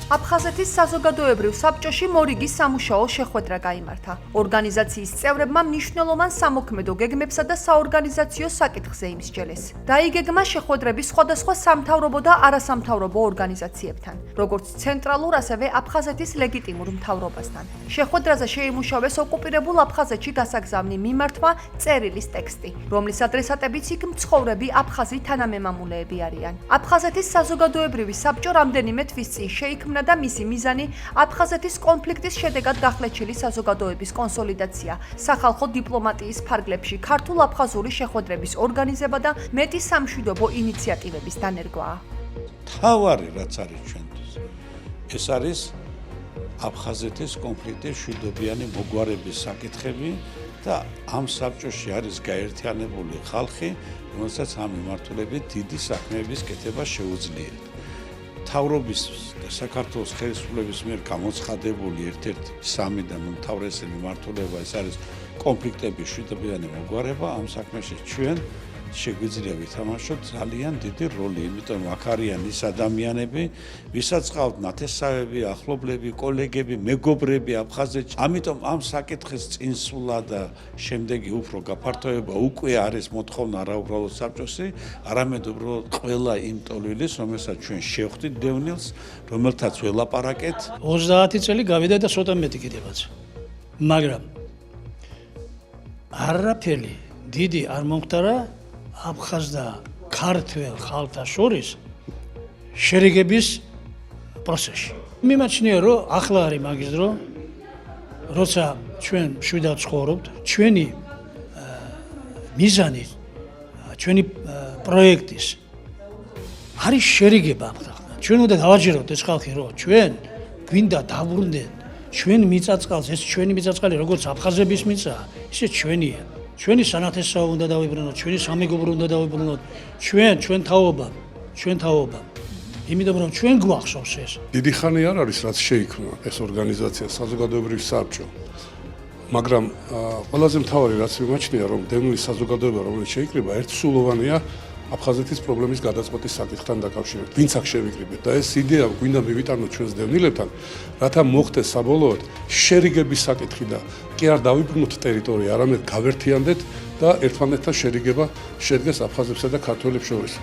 აფხაზეთის საზოგადოებრივ საბჭოში მორიგის სამუშაო შეხვედრა გაიმართა. ორგანიზაციის წევრებმა მნიშვნელოვან სამოქმედო გეგმებსა და საორგანიზაციო საკითხზე იმსჯელეს. დაიგეგმა შეხვედრები სხვადასხვა სამთავრობო და არასამთავრობო ორგანიზაციებთან, როგორც ცენტრალურ, ასევე აფხაზეთის ლეგიტიმურ მთავრობასთან. შეხვედრაზე შეიმუშავეს ოკუპირებულ აფხაზეთში გასაგზავნი მიმართვა წერილის ტექსტი, რომლის ადრესატებიც იქ მცხოვრები აფხაზი თანამემამულეები არიან. აფხაზეთის საზოგადოებრივი საბჭო რამდენიმე თვის წინ შეიქმნა და მისი მიზანი აფხაზეთის კონფლიქტის შედეგად გახლეჩილი საზოგადოების კონსოლიდაცია, სახალხო დიპლომატიის ფარგლებში ქართულ-აფხაზური შეხვედრების ორგანიზება და მეტი სამშვიდობო ინიციატივების დანერგვაა. თავარი რაც არის ჩვენთვის, ეს არის აფხაზეთის კონფლიქტის მშვიდობიანი მოგვარების საკითხები და ამ საბჭოში არის გაერთიანებული ხალხი, რომელსაც ამ მიმართულებით დიდი საქმეების კეთება შეუძლიათ. თავრობის და საქართველოს ხელისუფლების მიერ გამოცხადებული ერთ-ერთი სამი და უმთავრესი მიმართულება ეს არის კონფლიქტების მშვიდობიანი მოგვარება. ამ საქმეში ჩვენ შეგვიძლია ვითამაშოთ ძალიან დიდი როლი, იმიტომ აქ არიან ის ადამიანები, ვისაც ყავთ ნათესავები, ახლობლები, კოლეგები, მეგობრები აფხაზეთში. ამიტომ ამ საკითხის წინსვლა და შემდეგი უფრო გაფართოება უკვე არის მოთხოვნა არა უბრალოდ საბჭოსი, არამედ უბრალოდ ყველა იმ ტოლვილის, რომელსაც ჩვენ შევხვდით დევნილს, რომელთაც ველაპარაკეთ. 30 წელი გავიდა და ცოტა მეტი კიდევაც. მაგრამ არაფერი დიდი არ მომხდარა აფხაზ და ქართველ ხალხთა შორის შერიგების პროცესში. მიმაჩნია რომ ახლა არის მაგის დრო, როცა ჩვენ მშვიდად ცხოვრობთ, ჩვენი მიზანი, ჩვენი პროექტის არის შერიგება ამ ხალხთან. ჩვენ უნდა დავაჯეროთ ეს ხალხი, რომ ჩვენ გვინდა დაბრუნდეთ ჩვენ მიწა-წყალს, ეს ჩვენი მიწა-წყალი როგორც აფხაზების მიწა, ისე ჩვენია. ჩვენი სანათესაო უნდა დავიბრუნოთ, ჩვენი სამეგობრო უნდა დავიბრუნოთ, ჩვენ თაობა. იმიტომ რომ ჩვენ გვახსოვს ეს. დიდი ხანი არ არის რაც შეიქმნა ეს ორგანიზაცია, საზოგადოებრივი საბჭო. მაგრამ ყველაზე მთავარი რაც მიმაჩნია, რომ დევნილი საზოგადოება, რომელიც შეიკრიბა, ერთსულოვანია აფხაზეთის პრობლემის გადაწყვეტის საკითხთან დაკავშირებით. ვინც აქ შევიკრიბეთ და ეს იდეა გვინდა მივიტანოთ ჩვენს დევნილებთან, რათა მოხდეს საბოლოოდ შერიგების საკითხი და კი არ დავიბრუნოთ ტერიტორია, არამედ გავერთიანდეთ და ერთმანეთთან შერიგება შედგეს აფხაზებსა და ქართველებს შორის.